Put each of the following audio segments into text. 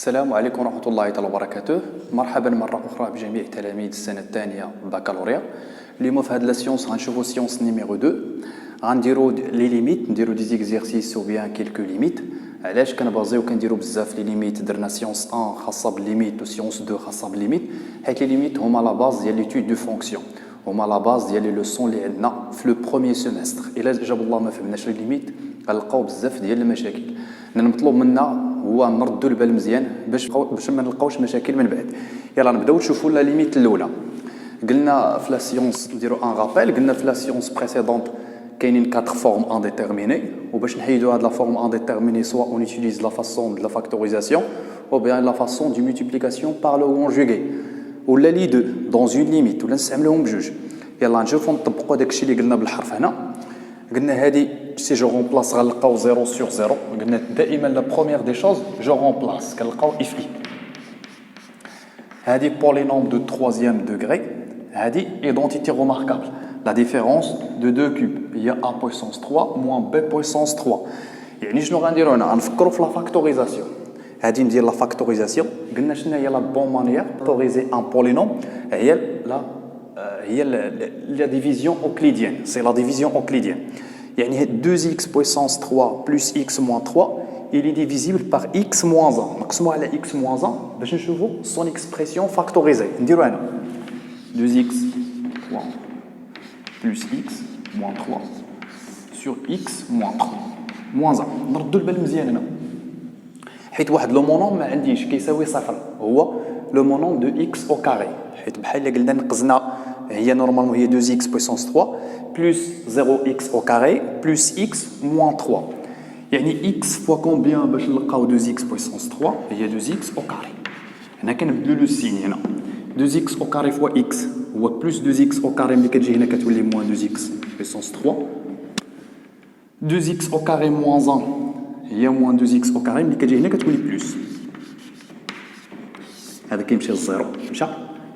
السلام عليكم ورحمة الله تعالى وبركاته. مرحبا مرة أخرى بجميع تلاميذ السنة الثانية بكالوريا. اليوم في هذه لاسيونس غنشوفو سيونس نيميرو 2 غنديرو لي ليميت، نديرو دي زيكزيرسيس او بيان كيلكو ليميت. علاش كنبازيو كنديرو بزاف لي ليميت؟ درنا سيونس 1 خاصة بالليميت و سيونس 2 خاصة بالليميت، حيت لي ليميت هما لا باز ديال ليتود دو فونكسيون، هما لا باز ديال لي لوسون اللي عندنا في لو بروميير سيمستر. الا جاب الله ما فهمناش لي ليميت غنلقاو بزاف ديال المشاكل. المطلوب منا هو نردوا البال مزيان باش ما نلقاوش مشاكل من بعد. يلا نبداو نشوفوا لا ليميت الاولى. قلنا في لا سيونس نديرو ان رابيل، قلنا في لا سيونس بريسيدونت كاينين 4 فورم انديتيرميني، وباش نحيدوا هاد لا فورم انديتيرميني سوا اون يوتيليز لا فاسون دو لا فاكتوريزاسيون ou bien la façon du multiplication par le conjugué ولا لي دو dans une limite ولا نستعملوهم بجوج. يلا نشوفوا نطبقوا داكشي اللي قلنا بالحرف هنا. قلنا هادي سي جو رومبلاس غنلقاو 0 sur 0. قلنا دائما لا بروميير دي شوز جو رومبلاس كنلقاو اف اي. هادي بولينوم دو 3e degré، هادي ايدونتيتي روماركابل. لا ديفيرونس دو دو كوب هي ا بويسونس 3 موان بي بويسونس 3. يعني شنو غنديرو هنا؟ غنفكروا في لا فاكتوريزاسيون. هادي ندير لا فاكتوريزاسيون. قلنا شنو هي لا بون مانيير فاكتوريزي ان بولينوم؟ هي la division euclidienne, c'est la division euclidienne. يعني 2x puissance 3 plus x moins 3 il est divisible par x moins 1. نقسمو على x moins 1 باش نشوفو son expression factorisée. نديرو هنا 2x 3 plus x moins 3 sur x moins 3 moins 1. نردو البال مزيان هنا، حيت واحد لو مونوم ما عنديش كيساوي صفر، هو لو مونوم دو x au carré. حيت بحال اللي قلنا نقزنا هي نورمالمون هي 2x puissance 3 plus 0x au carré plus x moins 3. يعني x fois combien باش نلقاو 2x puissance 3 هي 2x au carré. هنا كنبدلو لو سين، هنا 2x au carré fois x هو plus 2x au carré، ملي كتجي هنا كتولي moins 2x puissance 3. 2x au carré moins 1 هي moins 2x au carré، ملي كتجي هنا كتولي plus. هذا كيمشي للزيرو، مشى.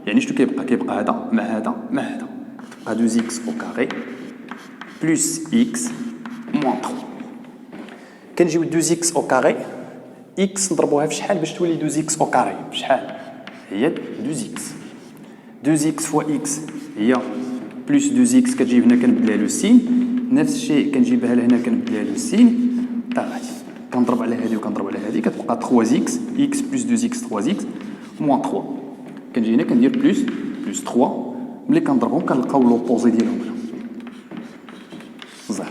يعني شنو كيبقى هذا مع هذا مع هذا، تبقى 2x au carré plus x moins 3. كنجيو 2x au carré x نضربوها في شحال باش تولي 2x au carré؟ بشحال؟ هي 2x. 2x fois x هي plus 2x، كتجيب هنا كنبدلها لو سين، نفس الشيء كنجيبها لهنا كنبدلها لو سين، طاغي كنضرب على هذه وكنضرب على هذه كتبقى 3x x plus 2x 3x moins 3. كنجي هنا كندير بلس 3، ملي كنضربهم كنلقاو لوبوزي ديالهم هنا زيرو.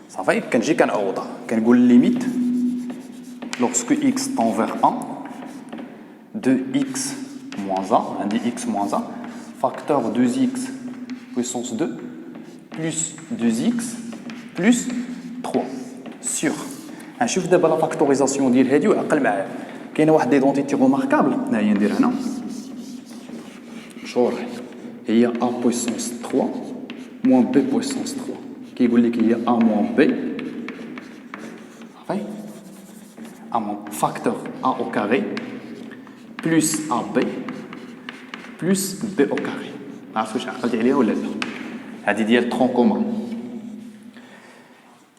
صافي كنجي كنعوضها، كنقول ليميت لوغسكو اكس طون فيغ 1 دو اكس موان 1، عندي اكس موان 1 فاكتور 2x بويسونس 2 بلس 2x بلس 3 سور. غنشوف دابا لا فاكتوريزاسيون ديال هادي وعقل معايا. كاينه واحد ليدونتيتي روماركابل، ها هي ندير هنا شورح، هي ا بويسونس 3 موان بي بويسونس 3. كيقول لك هي ا موان بي، صافي ا موان فاكتور ا او كاري بلس ا بي بلس بي او كاري. عرفتوا واش عقلتي عليها ولا لا؟ هذه ديال ترون كومون،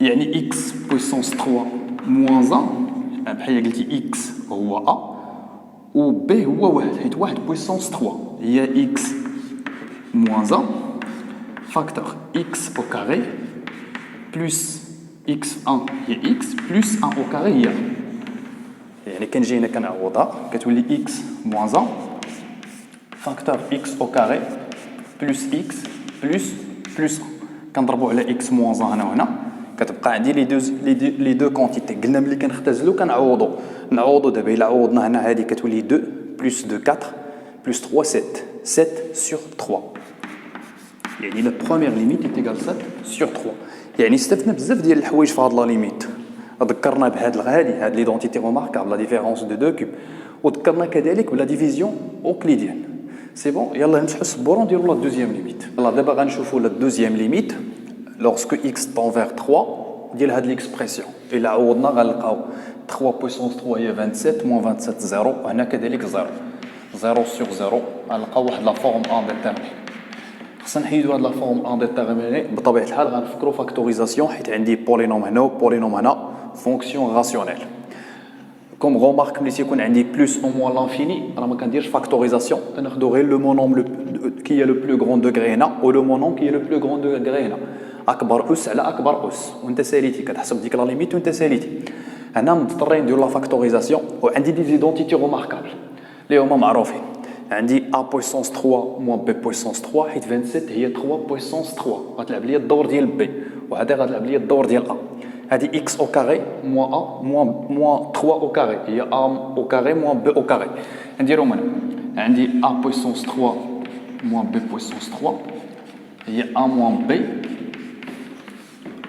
يعني اكس بويسونس 3 موان 1 بحال قلتي اكس هو ا و بي هو واحد، حيت واحد بويسونس 3 هي اكس موان 1 فاكتور اكس او كاري بلس اكس 1 هي اكس بلس 1 او كاري هي. يعني كنجي هنا كنعوضها كتولي اكس موان 1 فاكتور اكس او كاري بلس اكس بلس 1 كنضربو على اكس موان 1 هنا وهنا، كتبقى عندي لي دو كونتيتي. قلنا ملي كنختزلو نعوضو دابا. الا عوضنا هنا هذه كتولي 2 بلس 2 4 بلس 3 7 sur 3. يعني لا بروميير ليميت ايكال 7 sur 3. يعني استفدنا بزاف ديال الحوايج في هاد لا ليميت. ذكرنا بهاد هاد ليدونتيتي روماركابل لا ديفيرونس دو دو كوب، وذكرنا كذلك بلا ديفيزيون اوكليديان. سي بون، يلا نمسحو السبوره ونديرو لا دوزيام ليميت. يلا دابا غنشوفو لا دوزيام ليميت lorsque x tend vers 3 ديال هاد ليكسبرسيون. الا عوضنا غنلقاو 3 بويسونس 3 هي 27 موان 27 0، هنا كذلك 0 sur 0. غنلقاو واحد لا فورم انديتيرميني. خصنا نحيدو هاد لا فورم انديتيرميني. بطبيعه الحال غنفكرو فاكتوريزاسيون، حيت عندي بولينوم هنا وبولينوم هنا فونكسيون راسيونيل. Comme remarque, ملي تيكون عندي plus ou moins l'infini, راه ما كنديرش factorisation, تناخذوا غير le monombre qui est le plus grand degré هنا و le monombre qui est le plus grand degré هنا. اكبر اس على اكبر اس وانت ساليتي كتحسب ديك لا ليميت وانت ساليتي. هنا مضطرين نديروا لا فاكتوريزاسيون وعندي دي زيدونتيتي روماركابل اللي هما معروفين. عندي a puissance 3 moins b puissance 3 حيت 27 هي 3 puissance 3 غتلعب لي الدور ديال b وهذا غتلعب لي الدور ديال a. هذه x au carré moins a moins 3 au carré هي a au carré moins b au carré. نديرو من عندي a puissance 3 moins b puissance 3 هي a moins b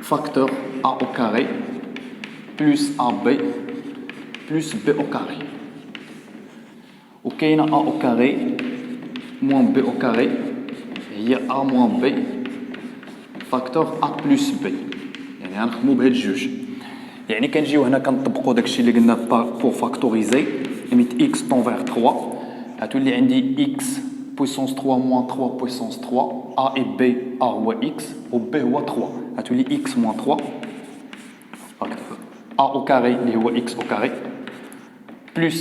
facteur a au carré plus ab plus b au carré. وكاينه a au carré moins b au carré هي a moins b facteur a plus b. يعني غنخدموا بهاد الجوج. يعني كنجيو هنا كنطبقوا داكشي اللي قلنا بور فاكتوريزي ليميت x tend vers 3 غتولي عندي x puissance 3 moins 3 puissance 3 a et b a هو x و b هو 3 غتولي x moins 3 a au carré اللي هو x au carré plus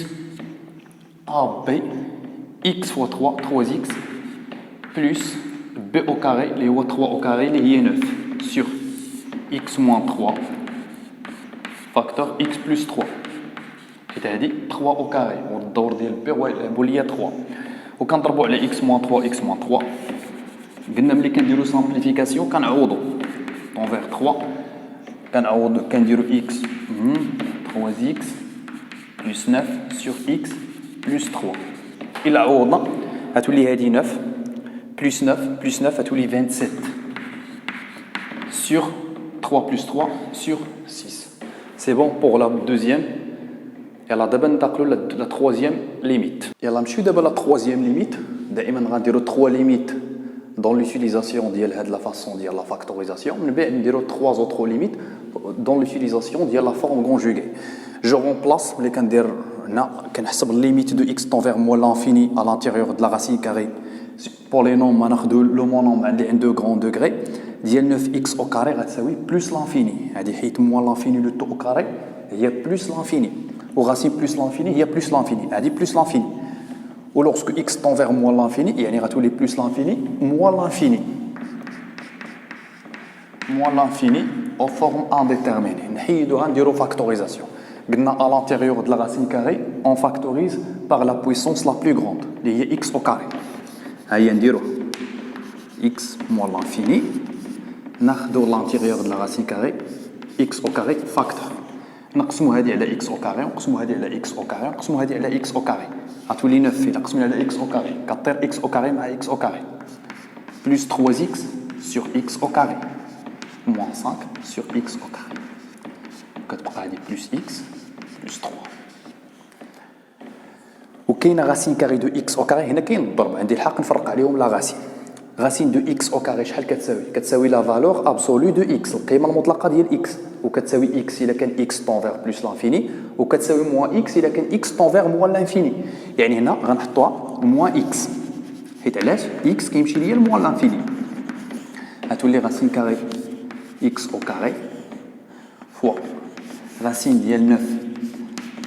ab x fois 3 3x plus b au carré اللي هو 3 au carré اللي هي 9 sur x moins 3 facteur x plus 3 حيت هادي 3 au carré والدور ديال b هو ليا 3 وكنضربوا على x moins 3 x moins 3 قلنا ملي كنديروا سامبليفيكاسيون كنعوضوا طون فيغ 3 كنعوضوا كنديروا x 3x plus 9 sur x plus 3 إلا عوضنا غتولي هادي 9 plus 9 plus 9 غتولي 27 sur 3 plus 3 sur 6. C'est bon pour la deuxième. يلا دابا ننتقلوا لا troisième limite. يلا نمشيو دابا لا troisième limite. دائما غنديروا 3 limites dans l'utilisation ديال هاد لا façon ديال لا factorisation. من بعد نديروا 3 autres limites dans l'utilisation ديال la forme conjuguée. Je remplace ملي كندير هنا كنحسب limite de x tend vers moins l'infini à l'intérieur de la racine carrée. Pour les nombres غناخذوا le monombre اللي عنده grand degré ديال 9x au carré غتساوي plus l'infini. هذه حيت moins l'infini le tout au carré هي plus l'infini. و racine plus l'infini هي plus l'infini. هذه plus l'infini. و lorsque x tend vers moins l'infini يعني غتولي plus l'infini moins l'infini. Moins l'infini aux formes indéterminées. نحيدوها نديرو factorisation. قلنا à l'intérieur de la racine carrée on factorise par la puissance la plus grande اللي هي x au carré. هيا نديرو x moins l'infini ناخذوا l'intérieur de la racine carrée x au carré facteur نقسموا هذه على x au carré ونقسموا هذه على x au carré ونقسموا هذه على x au carré غتولي 9 إلا قسمنا على x au carré كطير x au carré مع x au carré plus 3x sur x au carré moins 5 sur x au carré كتبقى هذه plus x plus 3 وكاينه راسين كاري دو x au carré هنا كاين الضرب عندي الحق نفرق عليهم لا راسين racine de x au carré شحال كتساوي كتساوي la valeur absolue de x القيمه المطلقه ديال x وكتساوي x الا كان x tend vers plus l'infini وكتساوي moins x الا كان x tend vers moins l'infini يعني هنا غنحطوها moins x حيت علاش x كيمشي ليا moins l'infini غتولي racine carré x au carré fois racine ديال 9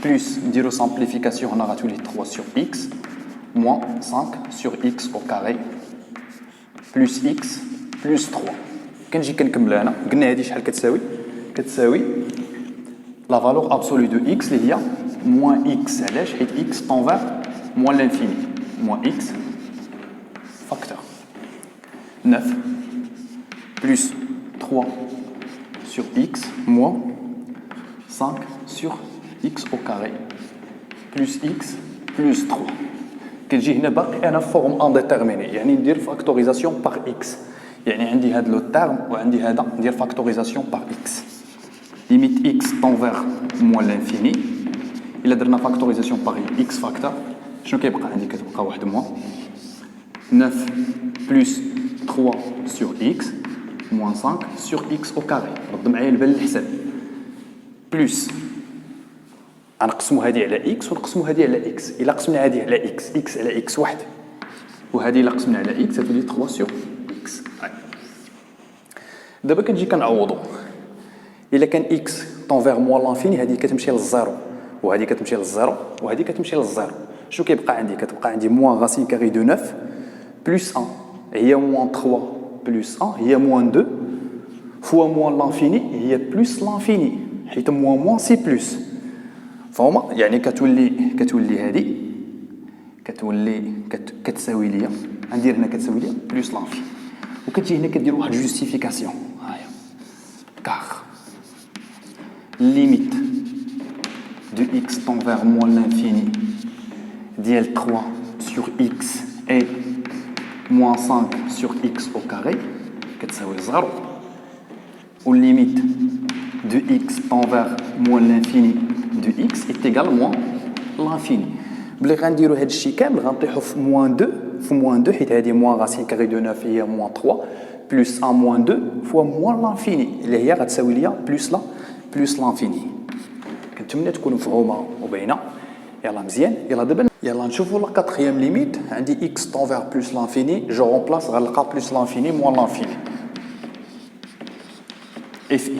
plus نديرو simplification هنا غتولي 3 sur x moins 5 sur x au carré plus x plus 3 كنجي كنكملها هنا قلنا هذه شحال كتساوي كتساوي لا فالور ابسولو دو x اللي هي moins x علاش حيت x tend vers moins l'infini moins x facteur 9 plus 3 sur x moins 5 sur x au carré plus x plus 3 كتجي هنا باقي انا فورم انديتيرميني يعني ندير فاكتوريزاسيون باغ اكس يعني عندي هذا لو تيرم وعندي هذا ندير فاكتوريزاسيون باغ اكس ليميت اكس طون فيغ موان لانفيني الا درنا فاكتوريزاسيون باغ اكس فاكتور شنو كيبقى عندي كتبقى واحد موان 9 بلس 3 سور اكس موان 5 سور اكس او كاري رد معايا البال الحساب بلس غنقسموا هذه على اكس ونقسموا هذه على اكس الا قسمنا هذه على اكس اكس على اكس واحد وهذه الا قسمنا على اكس غتولي 3 سور اكس دابا كنجي كنعوضوا الا كان اكس طون فيغ موان لانفيني هذه كتمشي للزيرو وهذه كتمشي للزيرو وهذه كتمشي للزيرو. شنو كيبقى عندي؟ كتبقى عندي موان راسين كاري دو 9 بلس 1 هي موان 3 بلس 1 هي موان 2 فوا موان لانفيني هي بلس لانفيني حيت موان سي بلس. فهما يعني كتولي هذه كتساوي ليا غندير هنا كتساوي ليا بلس لانفيني. وكتجي هنا كدير واحد جوستيفيكاسيون هاهي كار ليميت de x tend vers moins l'infini dl 3 sur x et moins 5 sur x au carré كتساوي 0 ou limite de x tend vers moins l'infini de x est égal à moins l'infini. بلي غنديرو هاد الشيء كامل غنطيحو في moins 2 في moins 2 حيت هادي moins racine carré de 9 هي moins 3 plus 1 moins 2 fois moins l'infini اللي هي غتساوي ليا بلس لا بلس l'infini. كنتمنى تكون مفهومه وباينه. يلا مزيان. يلا نشوفوا لا كاتريام ليميت. عندي x tend vers plus l'infini جو رومبلاس غنلقى plus l'infini moins l'infini اف اي.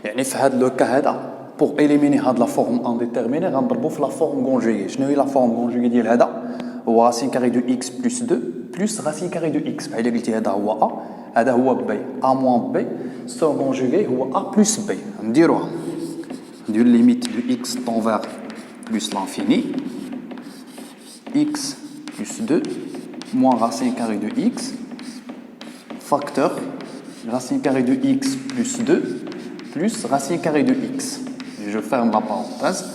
يعني في هذا لو كا هذا بور اليميني هاد لا فورم انديتيرميني غنضربو في لا فورم كونجوغي. شنو هي لا فورم كونجوغي ديال هذا؟ هو راسين كاري دو x بلس 2 بلس راسين كاري دو x. بحال قلتي هذا هو a هذا هو b a موان b سو كونجوغي هو a بلس b. نديروها ندير ليميت دو x tend vers plus l'infini x plus 2 moins racine carrée de x facteur racine carrée de x plus 2 plus racine carrée de x. Je ferme la parenthèse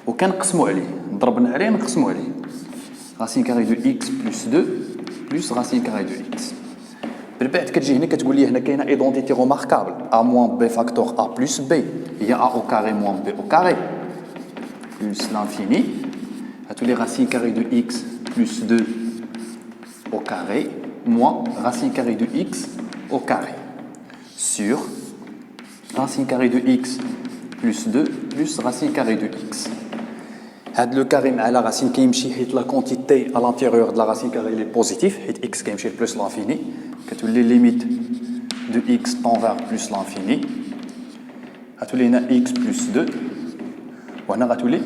وكنقسموا عليه ضربنا عليه نقسموا عليه racine carrée de x plus 2 plus racine carrée de x. بالبعد كتجي هنا كتقول لي هنا كاينه ايدونتيتي روماركابل a moins b facteur a plus b هي a au carré moins b au carré plus l'infini à tous les racines carrées de x plus 2 au carré moins racine carrée de x au carré sur racine carrée de x plus 2 plus racine carrée de x. هاد لو كاري مع لا راسين كيمشي حيت لا كونتيتي à l'intérieur de la racine carrée est positif حيت x كيمشي plus l'infini كتولي ليميت de x tend vers plus l'infini غتولي هنا x plus 2 وهنا غتولي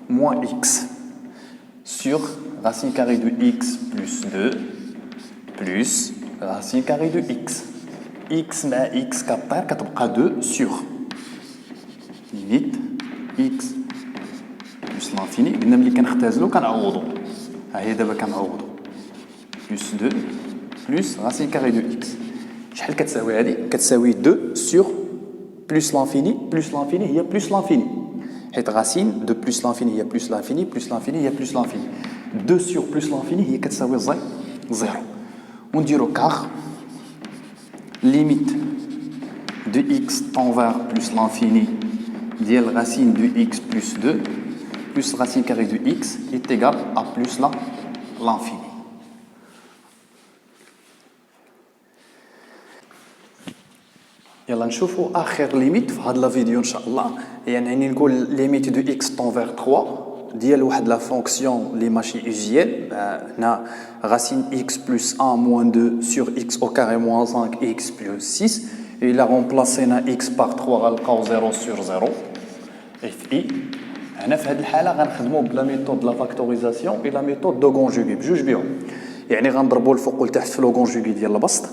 moins x sur racine carrée de x plus 2 plus racine carrée de x. x مع x كطير كتبقى 2 sur limite x plus l'infini. قلنا ملي كنختازلو كنعوضو ها هي دابا كنعوضو plus 2 plus racine carrée de x. شحال كتساوي هذه؟ كتساوي 2 sur plus l'infini هي plus l'infini حيت racine de plus l'infini هي plus l'infini plus l'infini هي plus l'infini 2 sur plus l'infini هي كتساوي 0 ونديرو كار limite de x tend vers plus l'infini ديال racine de x plus 2 plus racine carrée de x est égal à plus l'infini. يلا نشوفوا اخر ليميت في هذا الفيديو ان شاء الله. يعني نقول ليميت دو x tend vers 3 ديال واحد لا فونكسيون اللي ماشي اوزيال. هنا racine x plus 1 moins 2 sur x au carré moins 5 x plus 6 الا رومبلاسينا x par 3 غنلقاو 0 sur 0 اف اي. هنا في هذه الحاله غنخدموا بلا ميثود لا فاكتوريزاسيون اي لا ميثود دو كونجوغي بجوج بهم. يعني غنضربوا الفوق والتحت في لو كونجوغي ديال البسط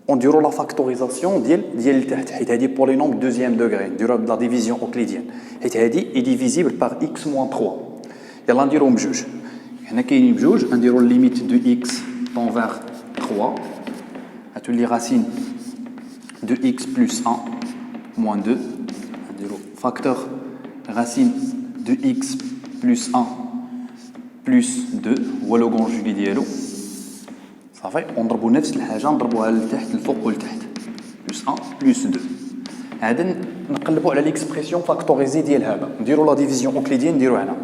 ونديروا لا فاكتوريزاسيون ديال التحت حيت هذه بولينوم دوزيام دوغري نديروها بلا ديفيزيون اوكليديان حيت هذه اي ديفيزيبل بار x moins 3. يلا نديروهم بجوج. هنا كاينين بجوج غنديروا ليميت دو x tend vers 3 غتولي racine de x plus 1 moins 2 نديروا فاكتور racine de x plus 1 plus 2 هو لو كونجوغي ديالو صافي. ونضربوا نفس الحاجه نضربوها لتحت الفوق والتحت بلس 1 بلس 2. هذا نقلبوا على ليكسبرسيون فاكتوريزي ديال هذا نديروا لا ديفيزيون اوكليديان نديروا هنا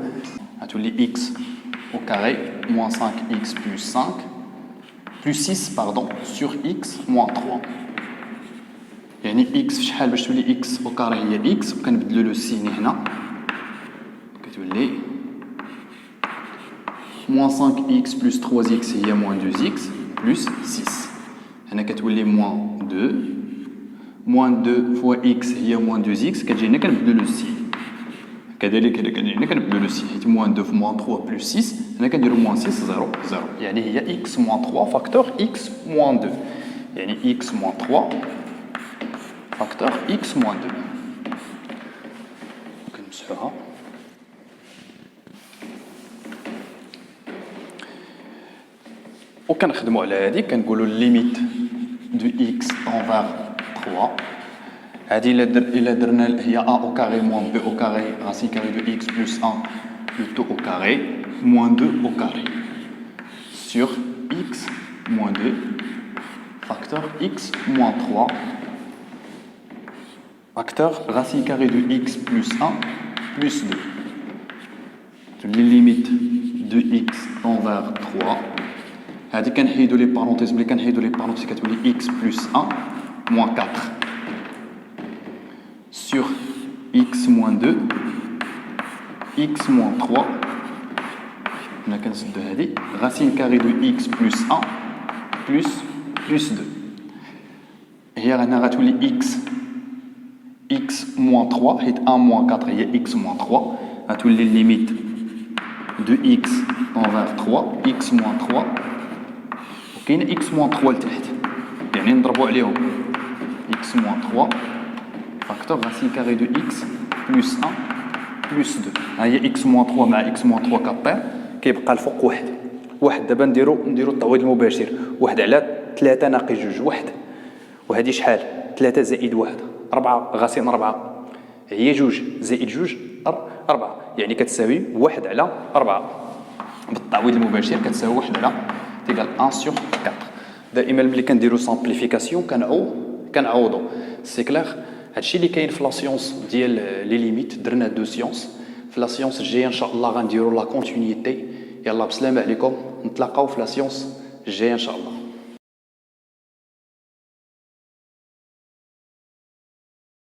غتولي x au carré moins 5x plus 5 plus 6 pardon sur x moins 3. يعني x شحال باش تولي x au carré هي x وكنبدلوا لو سين هنا كتولي moins 5x plus 3x هي moins 2x plus 6. هنا كتولي moins 2 moins 2 fois x هي moins 2x كتجي هنا كنبدلو لو سين كذلك هنا كنبدلو لو سي حيت موان 2 في موان 3 بلس 6 هنا كنديرو موان 6 0 0 يعني هي اكس موان 3 فاكتور اكس موان 2 يعني اكس موان 3 فاكتور اكس موان 2 كنمسحوها وكنخدموا على هذه كنقولوا ليميت دو اكس انفير 3 هذه الا درنا هي ا او كاري موان بي او كاري راسين كاري دو اكس بلس 1 بلوتو او كاري موان 2 au carré sur x moins 2 facteur x moins 3 facteur racine carrée de x plus 1 plus 2 les limites de x envers 3 هذه كنحيدوا لي بارونتيز ملي كنحيدوا لي بارونتيز كتولي x plus 1 moins 4 sur x moins 2 x moins 3 هنا كنسدو هذه racine carrée de x plus 1 plus 2 هي هنا غتولي x moins 3 حيت 1 moins 4 هي x moins 3 غتولي ليميت de x envers 3 x moins 3 وكاين x moins 3 لتحت يعني نضربو عليهم x moins 3 فاكتور racine carrée de x plus 1 plus 2 ها هي x moins 3 مع x moins 3 كطير كيبقى الفوق واحد دابا نديرو التعويض المباشر واحد على 3 ناقص 2 واحد وهذه شحال 3 زائد 1 4 غاسين 4 هي 2 زائد 2 4 يعني كتساوي 1 على 4 بالتعويض المباشر كتساوي 1 على تيغال 1 سور 4 دائما ملي كنديرو سامبليفيكاسيون كنعوضو سي كلير هادشي اللي كاين في لا سيونس ديال لي ليميت درنا دو سيونس في لا سيونس الجايه ان شاء الله غنديروا لا كونتينيتي يلا بسلامه عليكم نتلاقاو في لا سيونس الجايه ان شاء الله